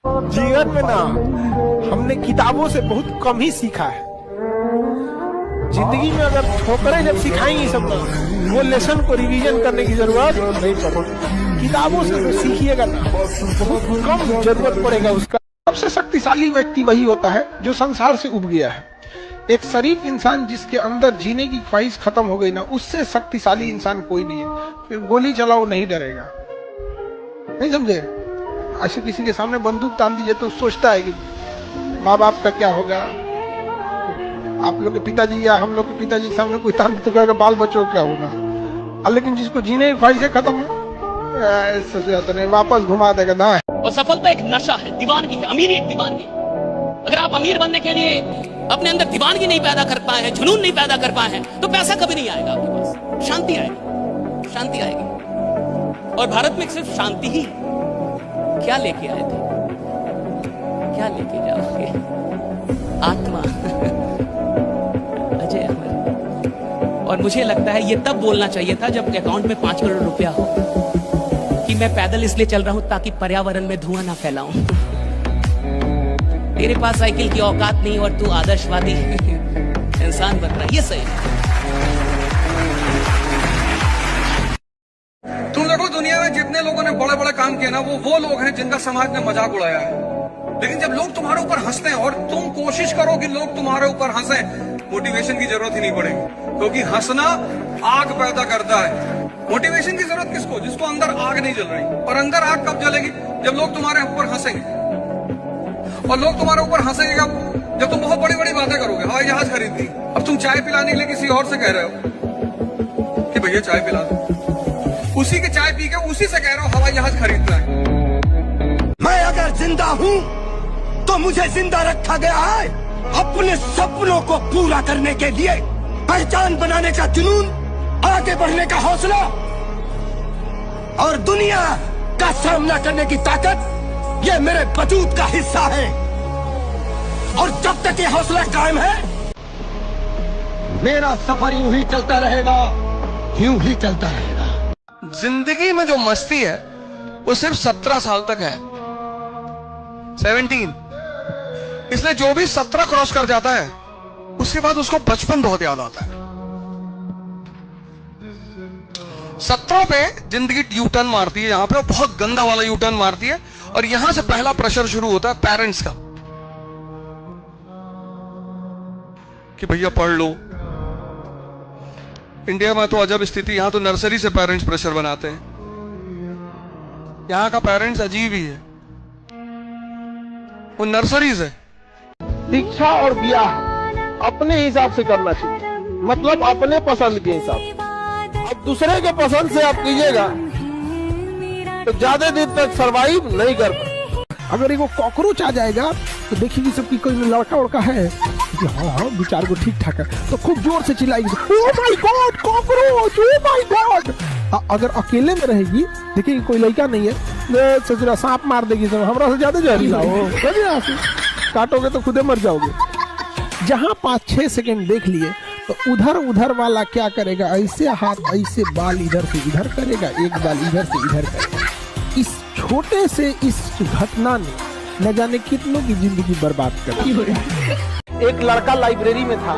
जीवन में ना हमने किताबों से बहुत कम ही सीखा है। जिंदगी में अगर ठोकरें जब सिखाएंगी सब ना, वो लेसन को रिवीजन करने की जरूरत नहीं पड़ेगी। किताबों से तो सीखिएगा ना, बहुत कम जरूरत पड़ेगा उसका। सबसे शक्तिशाली व्यक्ति वही होता है जो संसार से उब गया है। एक शरीफ इंसान जिसके अंदर जीने की ख्वाहिश खत्म हो गई ना, उससे शक्तिशाली इंसान कोई नहीं है। फिर गोली चलाओ नहीं डरेगा, नहीं समझे? ऐसे किसी के सामने बंदूक तान दीजिए तो सोचता है कि माँ बाप का क्या होगा, आप लोग के पिताजी या हम लोग के पिताजी के सामने कोई तान तो कहेगा बाल बच्चों क्या होगा। लेकिन जिसको जीने की ख्वाहिश खत्म है, सोचा नहीं, वापस घुमा देगा ना। और सफलता एक नशा है, दीवानगी है, अमीरी एक दीवानगी। अगर आप अमीर बनने के लिए अपने अंदर दीवानगी नहीं पैदा कर पाए हैं, जुनून नहीं पैदा कर पाए हैं, तो पैसा कभी नहीं आएगा आपके पास। शांति आएगी, शांति आएगी। और भारत में सिर्फ शांति ही क्या लेके आए थे, क्या लेके जाओगे? आत्मा। अजय अमर। और मुझे लगता है ये तब बोलना चाहिए था जब अकाउंट में 5 करोड़ रुपया हो कि मैं पैदल इसलिए चल रहा हूं ताकि पर्यावरण में धुआं ना फैलाऊं। तेरे पास साइकिल की औकात नहीं और तू आदर्शवादी इंसान बन रहा है, ये सही है। तुम देखो दुनिया में जितने लोगों ने बड़े बड़े काम किए ना, वो लोग हैं जिनका समाज ने मजाक उड़ाया है। लेकिन जब लोग तुम्हारे ऊपर हंसते हैं और तुम कोशिश करो कि लोग तुम्हारे ऊपर हंसे, मोटिवेशन की जरूरत ही नहीं पड़ेगी, क्योंकि हंसना आग पैदा करता है। मोटिवेशन की जरूरत किसको? जिसको अंदर आग नहीं जल रही। और अंदर आग कब जलेगी? जब लोग तुम्हारे ऊपर हंसेंगे। और लोग तुम्हारे ऊपर हंसेंगे जब तुम बहुत बड़ी बड़ी बातें करोगे। हवाई जहाज खरीद ली, अब तुम चाय पिलाने के लिए किसी और से कह रहे हो कि भैया चाय पिला दो, उसी के चाय पी के उसी से कह रहा हूं हवाई जहाज खरीदना है। मैं अगर जिंदा हूं तो मुझे जिंदा रखा गया है अपने सपनों को पूरा करने के लिए, पहचान बनाने का जुनून, आगे बढ़ने का हौसला और दुनिया का सामना करने की ताकत, ये मेरे वजूद का हिस्सा है। और जब तक ये हौसला कायम है, मेरा सफर यूं ही चलता रहेगा, यूं ही चलता रहेगा। जिंदगी में जो मस्ती है वो सिर्फ 17 साल तक है, 17। इसलिए जो भी 17 क्रॉस कर जाता है उसके बाद उसको बचपन बहुत याद आता है। 17 पे जिंदगी यू टर्न मारती है, यहां पे बहुत गंदा वाला यू टर्न मारती है। और यहां से पहला प्रेशर शुरू होता है पेरेंट्स का कि भैया पढ़ लो। इंडिया में तो अजब स्थिति, यहां तो नर्सरी से पेरेंट्स प्रेशर बनाते हैं। यहां का पेरेंट्स अजीब ही है, वो नर्सरी से। शिक्षा और ब्याह अपने हिसाब से करना चाहिए, मतलब अपने पसंद के हिसाब से। अब दूसरे के पसंद से आप कीजिएगा तो ज्यादा दिन तक सरवाइव नहीं कर पाए। अगर एक कॉकरोच आ जाएगा तो देखिए सबकी कोई लड़का उड़का है, हाँ 2-4 को ठीक ठाक है, तो खूब जोर से चिल्लाएगी, oh my god cockroach, oh my god. अगर अकेले में रहेगी, देखिए कोई लड़का नहीं है, ससुरा सांप मार देगी, सब हमरा से ज्यादा जहरीला हो, काटोगे तो खुदे मर जाओगे। जहां 5-6 सेकंड देख लिए तो उधर वाला क्या करेगा, ऐसे हाथ ऐसे बाल इधर से इधर करेगा, एक बाल इधर से इधर करेगा। इस छोटे से इस घटना ने न जाने कितनों की जिंदगी बर्बाद कर दी। एक लड़का लाइब्रेरी में था,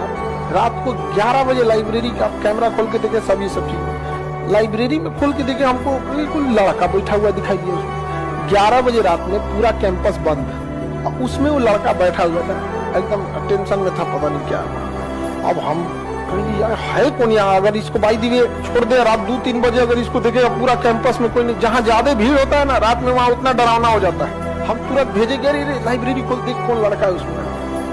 रात को 11 बजे लाइब्रेरी का कैमरा खोल के देखे, सब चीज लाइब्रेरी में खोल के देखे, हमको बिल्कुल लड़का बैठा हुआ दिखाई दिया। 11 बजे रात में पूरा कैंपस बंद, उसमें वो लड़का बैठा हुआ था, एकदम टेंशन में था, पता नहीं क्या। अब हम कहीं यार है कौन यहाँ, अगर इसको बाई दी छोड़ दे रात 2-3 बजे, अगर इसको देखेगा पूरा कैंपस में कोई नहीं, जहाँ ज्यादा भीड़ होता है ना रात में, वहाँ उतना डरावना हो जाता है। हम तुरंत भेजे गए, लाइब्रेरी खोल देख कौन लड़का है उसमें।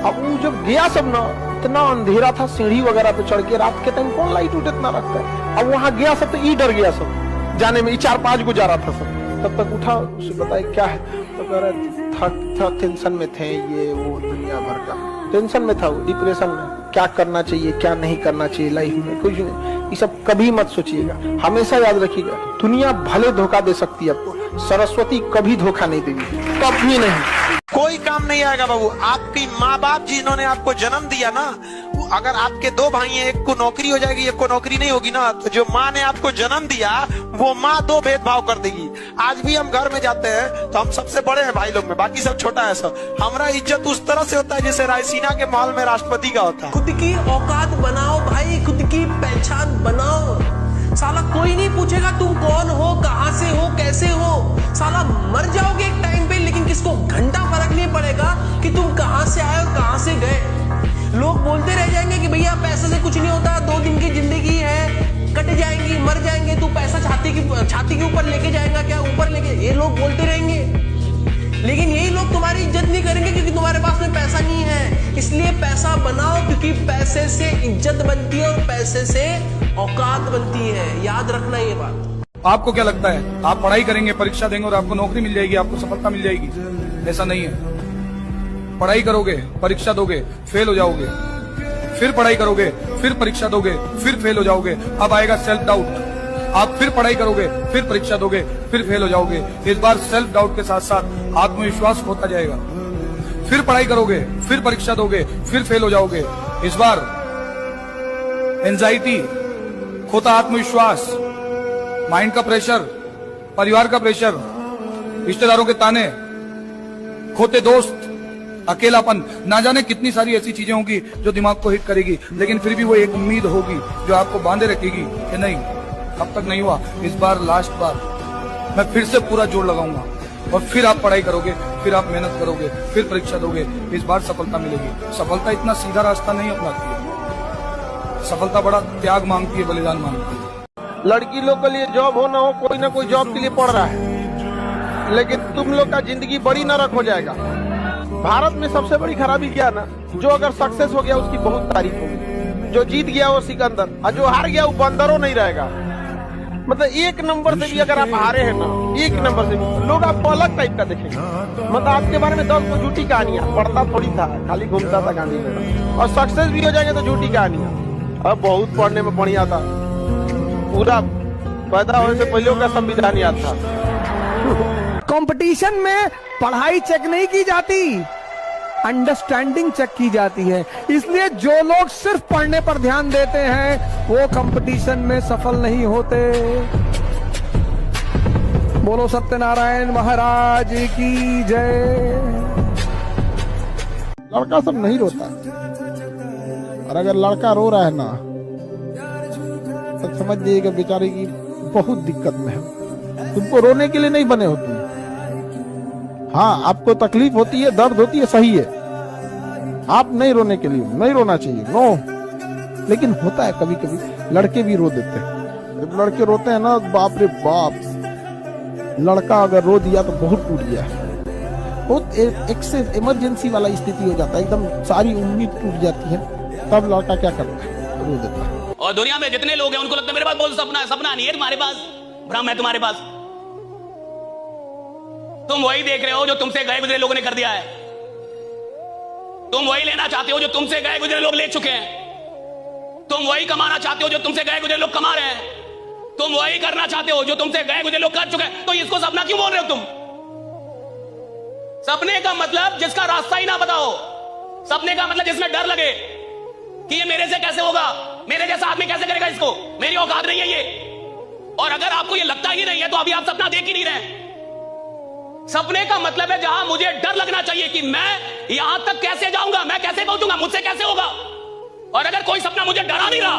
अब वो जब गया सब ना, इतना अंधेरा था, सीढ़ी वगैरह पे चढ़ के, रात के टाइम कौन लाइट उठ इतना रखता है। अब वहाँ गया सब तो ई डर गया सब जाने में, 4-5 को जा रहा था सब। तब तक उठा, उसे बताया क्या है, तो कह रहा था टेंशन में थे, ये वो दुनिया भर का टेंशन में था, वो डिप्रेशन में, क्या करना चाहिए क्या नहीं करना चाहिए लाइफ में, कुछ नहीं। ये सब कभी मत सोचिएगा, हमेशा याद रखिएगा, दुनिया भले धोखा दे सकती है आपको, सरस्वती कभी धोखा नहीं देगी, कभी नहीं। कोई काम नहीं आएगा बाबू। आपकी माँ बाप जिन्होंने आपको जन्म दिया ना, अगर आपके दो भाई हैं, एक को नौकरी हो जाएगी, एक को नौकरी नहीं होगी ना, तो जो माँ ने आपको जन्म दिया वो माँ दो भेदभाव कर देगी। आज भी हम घर में जाते हैं तो हम सबसे बड़े हैं भाई लोग में, बाकी सब छोटा है सब। हमारा इज्जत उस तरह से होता है जैसे रायसीना के महल में राष्ट्रपति का होता है। खुद की औकात बनाओ भाई, खुद की पहचान बनाओ। साला कोई नहीं पूछेगा तुम कौन हो, कहां से हो, कैसे हो। साला मर जाओगे एक टाइम पे, लेकिन किसको घंटा फर्क नहीं पड़ेगा कि तुम कहां से आए और कहां से गए। लोग बोलते रह जाएंगे कि भैया पैसे से कुछ नहीं होता, 2 दिन की जिंदगी है, कट जाएंगी, मर जाएंगे, तू पैसा छाती के ऊपर लेके जाएगा क्या, ऊपर लेके, ये लोग बोलते रहेंगे। लेकिन यही लोग तुम्हारी इज्जत नहीं करेंगे क्योंकि तुम्हारे पास में पैसा नहीं है। इसलिए पैसा बनाओ, क्योंकि पैसे से इज्जत बनती है और पैसे से औकात बनती है। याद रखना ये बात। आपको क्या लगता है आप पढ़ाई करेंगे, परीक्षा देंगे और आपको नौकरी मिल जाएगी, आपको सफलता मिल जाएगी? ऐसा नहीं है। पढ़ाई करोगे, परीक्षा दोगे, फेल हो जाओगे, फिर पढ़ाई करोगे, फिर परीक्षा दोगे, फिर फेल हो जाओगे। अब आएगा सेल्फ डाउट। आप फिर पढ़ाई करोगे, फिर परीक्षा दोगे, फिर फेल हो जाओगे। इस बार सेल्फ डाउट के साथ साथ आत्मविश्वास होता जाएगा। फिर पढ़ाई करोगे, फिर परीक्षा दोगे, फिर फेल हो जाओगे। इस बार एंजाइटी, खोता आत्मविश्वास, माइंड का प्रेशर, परिवार का प्रेशर, रिश्तेदारों के ताने, खोते दोस्त, अकेलापन, ना जाने कितनी सारी ऐसी चीजें होंगी जो दिमाग को हिट करेगी। लेकिन फिर भी वो एक उम्मीद होगी जो आपको बांधे रखेगी कि नहीं, अब तक नहीं हुआ, इस बार लास्ट बार मैं फिर से पूरा जोर लगाऊंगा। और फिर आप पढ़ाई करोगे, फिर आप मेहनत करोगे, फिर परीक्षा दोगे, इस बार सफलता मिलेगी। सफलता इतना सीधा रास्ता नहीं अपनाती है। सफलता बड़ा त्याग मांगती है, बलिदान मांगती है। लड़की लोग के लिए जॉब हो ना कोई जॉब के लिए पढ़ रहा है, लेकिन तुम लोग का जिंदगी बड़ी नरक हो जाएगा। भारत में सबसे बड़ी खराबी क्या ना, जो अगर सक्सेस हो गया उसकी बहुत तारीफ होगी, जो जीत गया वो सिकंदर, और जो हार गया वो बंदरों नहीं रहेगा। मतलब 1 नंबर से भी अगर आप हारे हैं ना, 1 नंबर से भी लोग आपको अलग टाइप का देखेंगे। मतलब आपके बारे में 10 झूठी कहानियां, पढ़ता थोड़ी था, खाली घूमता था गांधी में। और सक्सेस भी हो जाएंगे तो झूठी कहानियां। अब बहुत पढ़ने में बढ़िया था, पूरा पैदा होने से पहले का संविधान याद था। कंपटीशन में पढ़ाई चेक नहीं की जाती, अंडरस्टैंडिंग चेक की जाती है। इसलिए जो लोग सिर्फ पढ़ने पर ध्यान देते हैं वो कंपटीशन में सफल नहीं होते। बोलो सत्यनारायण महाराज की जय। लड़का सब नहीं रोता, और अगर लड़का रो रहा है ना तो समझ जाइएगा बेचारे की बहुत दिक्कत में है। तुमको रोने के लिए नहीं बने हो तुम। हाँ, आपको तकलीफ होती है, दर्द होती है, सही है। आप नहीं रोने के लिए, नहीं रोना चाहिए, नो। लेकिन होता है कभी कभी लड़के भी रो देते हैं। जब लड़के रोते हैं ना, बाप रे बाप, लड़का अगर रो दिया तो बहुत टूट गया, बहुत एक से इमरजेंसी वाला स्थिति हो जाता है, एकदम सारी उम्मीद टूट जाती है। तब लड़का क्या करता है, रो देता है। और दुनिया में जितने लोग हैं उनको लगता है मेरे पास बहुत सपना है। सपना नहीं है तुम्हारे पास, भ्रम है तुम्हारे पास। तुम वही देख रहे हो जो तुमसे गए गुजरे लोगों ने कर दिया है। तुम वही लेना चाहते हो जो तुमसे गए गुजरे लोग ले चुके हैं। तुम वही कमाना चाहते हो जो तुमसे गए गुजरे लोग कमा रहे हैं। तुम वही करना चाहते हो जो तुमसे गए गुजरे लोग कर चुके हैं। तो इसको सपना क्यों बोल रहे हो तुम? सपने का मतलब जिसका रास्ता ही ना बताओ। सपने का मतलब जिसमें डर लगे कि ये मेरे से कैसे होगा, मेरे जैसा आदमी कैसे करेगा इसको, मेरी औकात नहीं है ये। और अगर आपको ये लगता ही नहीं है तो अभी आप सपना देख ही नहीं रहे। सपने का मतलब है जहां मुझे डर लगना चाहिए कि मैं यहां तक कैसे जाऊंगा, मैं कैसे पहुंचूंगा, मुझसे कैसे होगा। और अगर कोई सपना मुझे डरा नहीं रहा,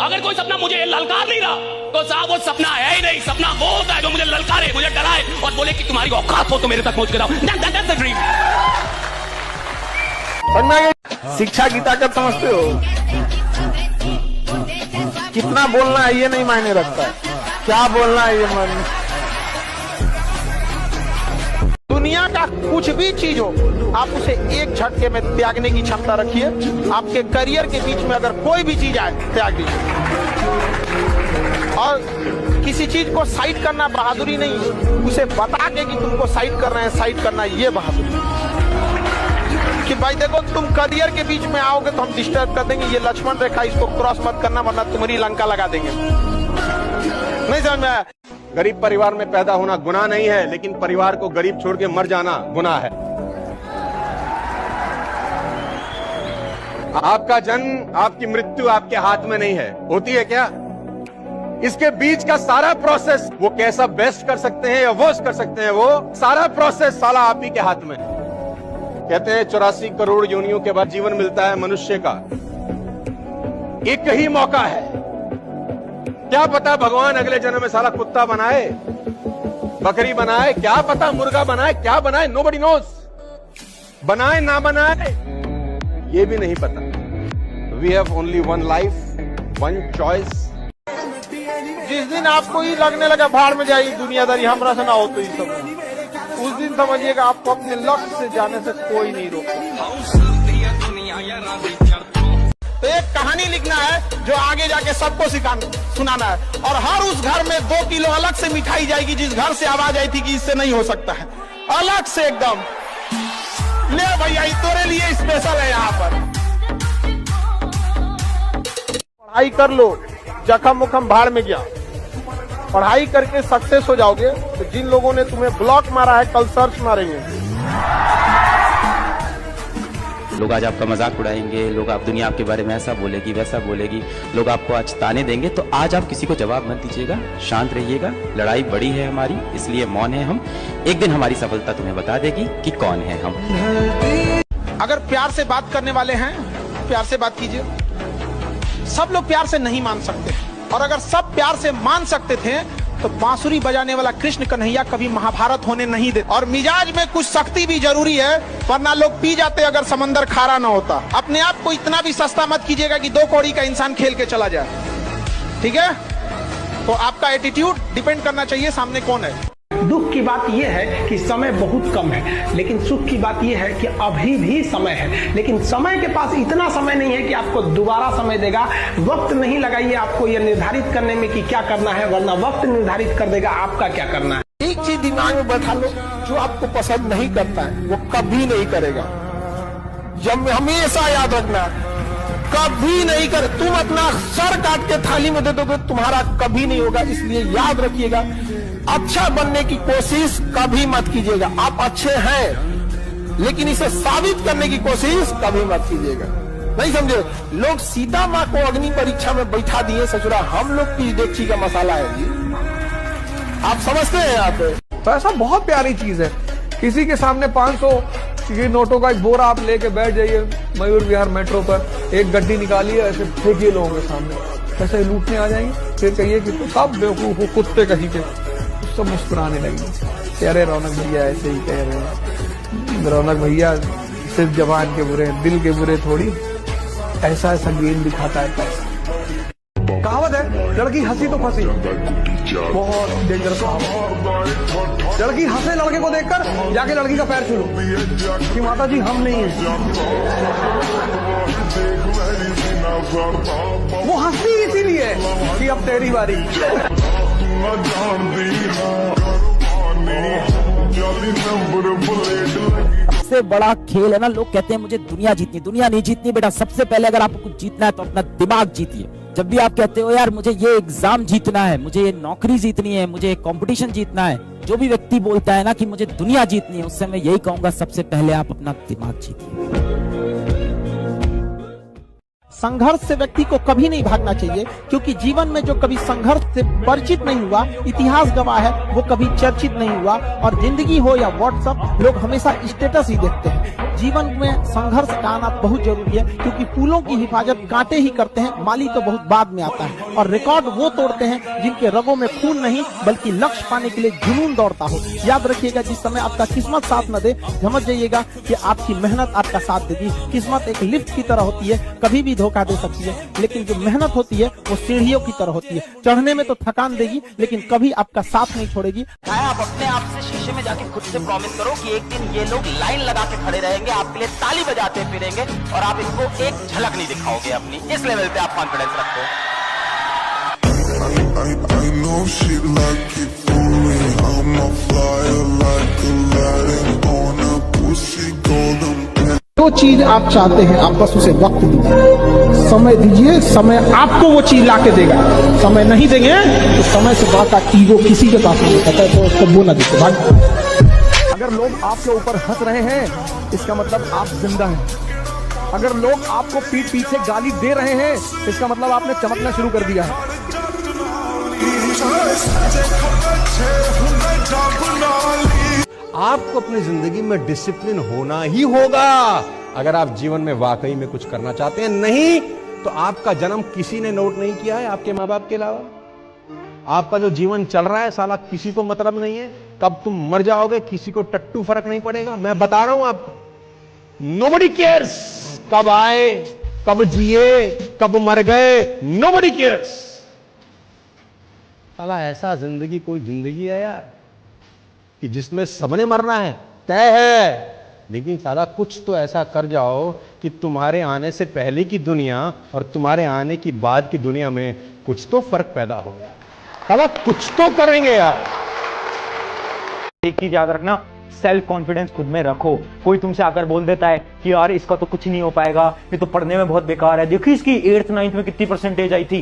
अगर कोई सपना मुझे ललकार नहीं रहा, तो साहब वो सपना है ही नहीं। सपना वो होता है जो मुझे ललकारे, मुझे डराए और बोले कि तुम्हारी औकात हो तो मेरे तक पहुंच के जाओ। That's the dream। शिक्षा की ताकत समझते हो? कितना बोलना है ये नहीं मायने रखता है, क्या बोलना है ये मायने। दुनिया का कुछ भी चीज हो, आप उसे एक झटके में त्यागने की क्षमता रखिए। आपके करियर के बीच में अगर कोई भी चीज आए, त्याग दीजिए। और किसी चीज को साइड करना बहादुरी नहीं, उसे बता के कि तुमको साइड करना है, साइड करना है, ये बहादुरी। कि भाई देखो तुम करियर के बीच में आओगे तो हम डिस्टर्ब कर देंगे, ये लक्ष्मण रेखा, इसको क्रॉस मत करना वरना तुम्हारी लंका लगा देंगे। नहीं समझ में आया? गरीब परिवार में पैदा होना गुनाह नहीं है, लेकिन परिवार को गरीब छोड़ के मर जाना गुनाह है। आपका जन्म, आपकी मृत्यु आपके हाथ में नहीं है। होती है क्या? इसके बीच का सारा प्रोसेस, वो कैसा बेस्ट कर सकते हैं या वर्स्ट कर सकते हैं, वो सारा प्रोसेस साला आप ही के हाथ में। कहते हैं 84 करोड़ योनियों के बाद जीवन मिलता है मनुष्य का। एक ही मौका है। क्या पता भगवान अगले जन्म में साला कुत्ता बनाए, बकरी बनाए, क्या पता मुर्गा बनाए, क्या बनाए, नोबडी नोज। बनाए ना बनाए ये भी नहीं पता। We have only one life, one choice. जिस दिन आपको ही लगने लगा भाड़ में जाएगी दुनियादारी, हमरा से ना हो तो ही सब, उस दिन समझिएगा आपको अपने लक्ष्य से जाने से कोई नहीं रोकता। तो एक कहानी लिखना है जो आगे जाके सबको सुनाना है, और हर उस घर में 2 किलो अलग से मिठाई जाएगी जिस घर से आवाज आई थी कि इससे नहीं हो सकता है, अलग से एकदम। ले भैया तेरे लिए स्पेशल है यहाँ पर। पढ़ाई कर लो, जखम उखम भाड़ में गया। पढ़ाई करके सक्सेस हो जाओगे तो जिन लोगों ने तुम्हें ब्लॉक मारा है कल सर्च मारेंगे। लोग आज आपका मजाक उड़ाएंगे, लोग आप दुनिया आपके बारे में ऐसा बोलेगी वैसा बोलेगी, लोग आपको आज ताने देंगे, तो आज आप किसी को जवाब मत दीजिएगा, शांत रहिएगा। लड़ाई बड़ी है हमारी, इसलिए मौन है हम। एक दिन हमारी सफलता तुम्हें बता देगी कि कौन है हम। अगर प्यार से बात करने वाले हैं, प्यार से बात कीजिए। सब लोग प्यार से नहीं मान सकते, और अगर सब प्यार से मान सकते थे तो बांसुरी बजाने वाला कृष्ण कन्हैया कभी महाभारत होने नहीं देते। और मिजाज में कुछ सख्ती भी जरूरी है, वरना लोग पी जाते अगर समंदर खारा ना होता। अपने आप को इतना भी सस्ता मत कीजिएगा कि 2 कौड़ी का इंसान खेल के चला जाए, ठीक है? तो आपका एटीट्यूड डिपेंड करना चाहिए सामने कौन है। दुख की बात यह है कि समय बहुत कम है, लेकिन सुख की बात यह है कि अभी भी समय है। लेकिन समय के पास इतना समय नहीं है कि आपको दोबारा समय देगा। वक्त नहीं लगाइए आपको यह निर्धारित करने में कि क्या करना है, वरना वक्त निर्धारित कर देगा आपका क्या करना है। एक चीज दिमाग में बैठा लो, जो आपको पसंद नहीं करता है वो कभी नहीं करेगा। जब हमेशा याद रखना, कभी नहीं कर। तुम अपना सर काट के थाली में दे दोगे, तुम्हारा कभी नहीं होगा। इसलिए याद रखिएगा, अच्छा बनने की कोशिश कभी मत कीजिएगा। आप अच्छे हैं, लेकिन इसे साबित करने की कोशिश कभी मत कीजिएगा। नहीं समझे? लोग सीता माँ को अग्नि परीक्षा में बैठा दिए, ससुरा हम लोग की डेगची का मसाला है जी। आप समझते हैं यहाँ पे? तो ऐसा बहुत प्यारी चीज है। किसी के सामने 500 के नोटों का एक बोरा आप लेके बैठ जाइए मयूर विहार मेट्रो पर, एक गड्डी निकालिए, ऐसे फेंकिए लोगों के सामने, ऐसे लूटने आ जाएंगे। फिर कहिए कि तो सब बेवकूफ हो, कुत्ते कहीं के, सब मुस्कुराने लगेंगे। अरे रौनक भैया ऐसे ही कह रहे हैं, रौनक भैया सिर्फ जबान के बुरे हैं, दिल के बुरे थोड़ी। ऐसा ऐसा गेम दिखाता है पैसा। कहावत है, लड़की हंसी तो फंसी, बहुत डेंजरस कहावत। लड़की हंसे लड़के को देखकर जाके लड़की का पैर छू लो कि माता जी हम नहीं है। वो हंसती इसीलिए कि अब तेरी बारी। सबसे बड़ा खेल है ना, लोग कहते हैं मुझे दुनिया जीतनी। दुनिया नहीं जीतनी बेटा, सबसे पहले अगर आपको कुछ जीतना है तो अपना दिमाग जीतिए। जब भी आप कहते हो यार मुझे ये एग्जाम जीतना है, मुझे ये नौकरी जीतनी है, मुझे कंपटीशन जीतना है, जो भी व्यक्ति बोलता है ना कि मुझे दुनिया जीतनी है, उससे मैं यही कहूंगा सबसे पहले आप अपना दिमाग जीतिए। संघर्ष से व्यक्ति को कभी नहीं भागना चाहिए, क्योंकि जीवन में जो कभी संघर्ष से परिचित नहीं हुआ, इतिहास गवाह है, वो कभी चर्चित नहीं हुआ। और जिंदगी हो या व्हाट्सएप, लोग हमेशा स्टेटस ही देखते हैं। जीवन में संघर्ष का आना बहुत जरूरी है, क्योंकि फूलों की हिफाजत कांटे ही करते हैं, माली तो बहुत बाद में आता है। और रिकॉर्ड वो तोड़ते हैं जिनके रगों में खून नहीं, बल्कि लक्ष्य पाने के लिए जुनून दौड़ता हो। याद रखिएगा, जिस समय आपका किस्मत साथ न दे, समझ जाइएगा कि आपकी मेहनत आपका साथ देगी। किस्मत एक लिफ्ट की तरह होती है, कभी भी धोखा दे सकती है, लेकिन जो मेहनत होती है वो सीढ़ियों की तरह होती है। चढ़ने में तो थकान देगी, लेकिन कभी आपका साथ नहीं छोड़ेगी। आप अपने आप से शीशे में जाके खुद से प्रॉमिस करो कि एक दिन ये लोग लाइन लगा के खड़े रहेंगे, आपके लिए ताली बजाते फिरेंगे, और आप इनको एक झलक नहीं दिखाओगे अपनी। इस लेवल पे आप कॉन्फिडेंस रखो। जो चीज आप चाहते हैं, आप बस उसे वक्त दीजिए। समय दीजिए, समय आपको वो चीज ला के देगा। समय नहीं देंगे तो समय से बड़ा ईगो किसी के पास नहीं होता है, तो उसको वो ना दीजिए भाई। अगर लोग आपके ऊपर हंस रहे हैं इसका मतलब आप जिंदा हैं। अगर लोग आपको पीठ पीछे गाली दे रहे हैं इसका मतलब आपने चमकना शुरू कर दिया है। आपको अपनी जिंदगी में डिसिप्लिन होना ही होगा अगर आप जीवन में वाकई में कुछ करना चाहते हैं। नहीं तो आपका जन्म किसी ने नोट नहीं किया है आपके माँ बाप के अलावा। आपका जो जीवन चल रहा है साला किसी को मतलब नहीं है। कब तुम मर जाओगे किसी को टट्टू फर्क नहीं पड़ेगा। मैं बता रहा हूं आपको, नोबडी केयर्स कब आए, कब जिए, कब मर गए, नोबडी केयर्स। साला ऐसा जिंदगी कोई जिंदगी है यार कि जिसमें सबने मरना है, तय है। लेकिन साला कुछ तो ऐसा कर जाओ कि तुम्हारे आने से पहले की दुनिया और तुम्हारे आने की बाद की दुनिया में कुछ तो फर्क पैदा हो गया। साला कुछ तो करेंगे यार। एक चीज याद रखना, सेल्फ कॉन्फिडेंस खुद में रखो। कोई तुमसे आकर बोल देता है कि यार इसका तो कुछ नहीं हो पाएगा, ये तो पढ़ने में बहुत बेकार है, देखिए इसकी 8th 9th में कितनी परसेंटेज आई थी।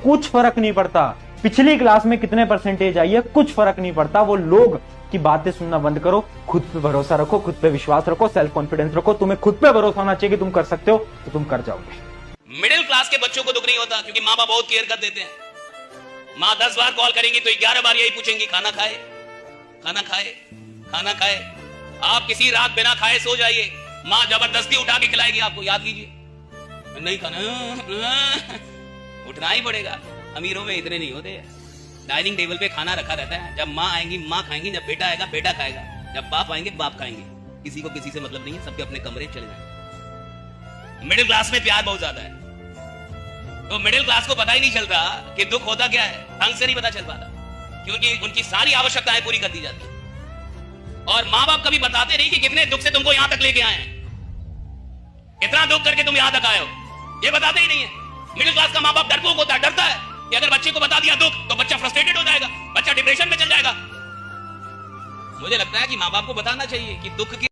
कुछ फर्क नहीं पड़ता पिछली क्लास में कितने परसेंटेज आई है, कुछ फर्क नहीं पड़ता। वो लोग की बातें सुनना बंद करो, खुद पे भरोसा रखो, खुद पे विश्वास रखो, सेल्फ कॉन्फिडेंस रखो। तुम्हें खुद पे भरोसा होना चाहिए कि तुम कर सकते हो तो तुम कर जाओगे। मिडिल क्लास के बच्चों को दुख नहीं होता क्योंकि माँ बाप बहुत केयर कर देते हैं। माँ 10 बार कॉल करेंगी तो 11 बार यही पूछेंगी, खाना खाए, खाना खाए, खाना खाए। आप किसी रात बिना खाए सो जाइए, माँ जबरदस्ती उठा के खिलाएगी आपको। याद कीजिए, नहीं खाना, उठना ही पड़ेगा। अमीरों में इतने नहीं होते। डाइनिंग टेबल पे खाना रखा रहता है। जब माँ आएंगी माँ खाएंगी, जब बेटा आएगा बेटा खाएगा, जब बाप आएंगे बाप खाएंगे। किसी को किसी से मतलब नहीं है, सबके अपने कमरे चले जाएंगे। मिडिल क्लास में प्यार बहुत ज्यादा है, तो मिडिल क्लास को पता ही नहीं चलता कि दुख होता क्या है, ढंग से नहीं पता चल पाता, क्योंकि उनकी सारी आवश्यकताएं पूरी कर दी जाती है। और माँ बाप कभी बताते नहीं कि कितने दुख से तुमको यहां तक लेके आए हैं, कितना दुख करके तुम यहां तक आए हो, ये बताते ही नहीं है। मिडिल क्लास का माँ बाप डरपोक होता है, डरता है कि अगर बच्चे को बता दिया दुख तो बच्चा फ्रस्ट्रेटेड हो जाएगा, बच्चा डिप्रेशन में चल जाएगा। मुझे लगता है कि माँ बाप को बताना चाहिए कि दुख की